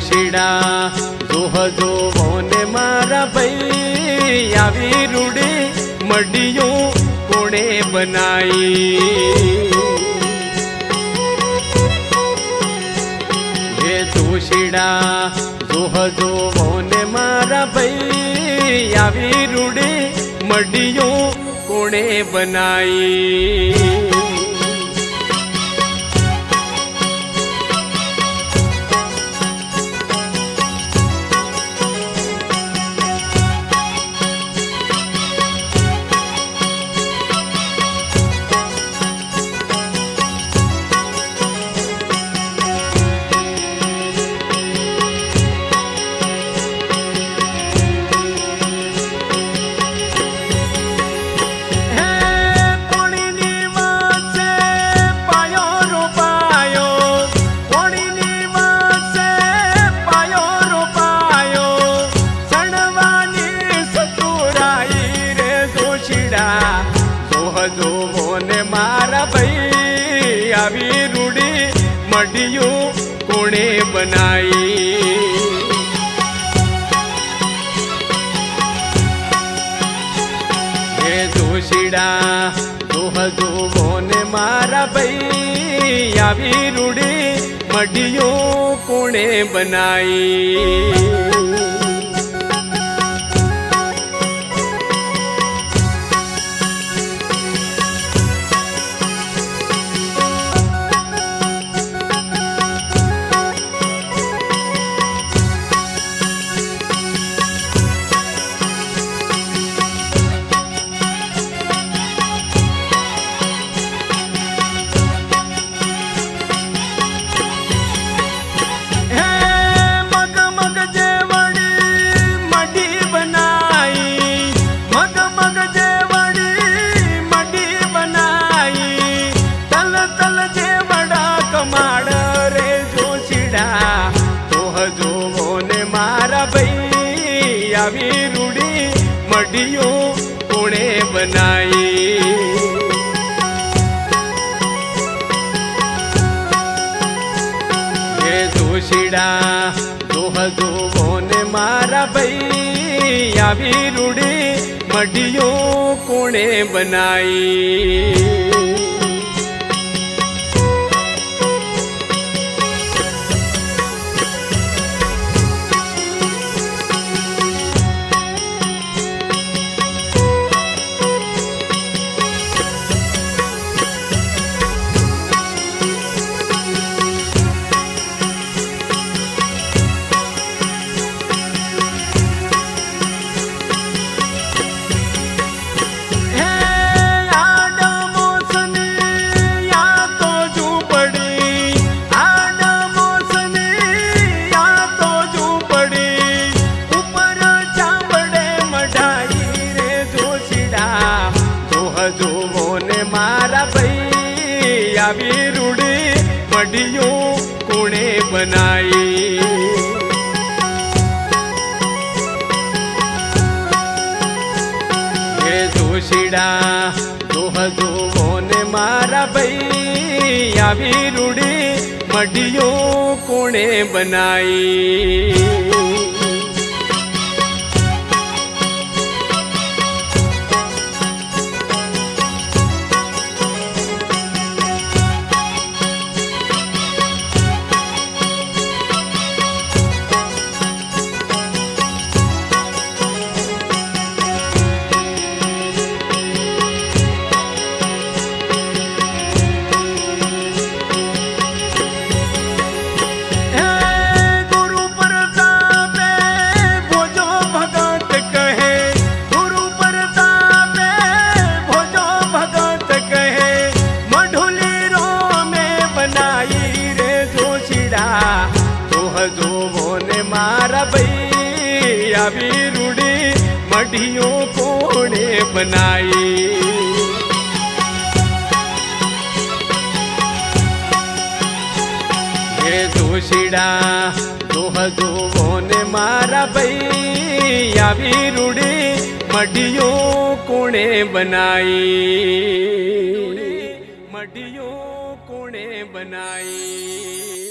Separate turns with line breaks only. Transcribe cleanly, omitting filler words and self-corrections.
જોશીડા જોહજો ને મારા ભાઈ આવી રૂડી મડિયું કોણે બનાઈ હે જોશીડા જોહજો ને મારા ભાઈ આવી રૂડી મડિયું કોણે બનાઈ જોને મારા ભાઈ આવી રૂડી મડિયું કોણે બનાઈ હે જોશીડા જોને મારા ભાઈ આવી રૂડી મડિયું કોણે બનાઈ આવી રૂડી મડિયું કોણે બનાઈ હે જોશીડા જોહજો ને મારા ભાઈ આવી રૂડી મડિયું કોણે બનાઈ જોને મારા ભાઈ આવી રૂડી મડિયું કોણે બનાઈ હે જોશીડા જોને મારા ભાઈ આવી રૂડી મડિયું કોણે બનાઈ જોને મારા ભાઈ આવી રૂડી મડિયું કોણે બનાઈ હે જોશીડા જોને મારા ભાઈ આવી રૂડી મડિયું કોણે બનાઈ મડિયું કોણે બનાઈ।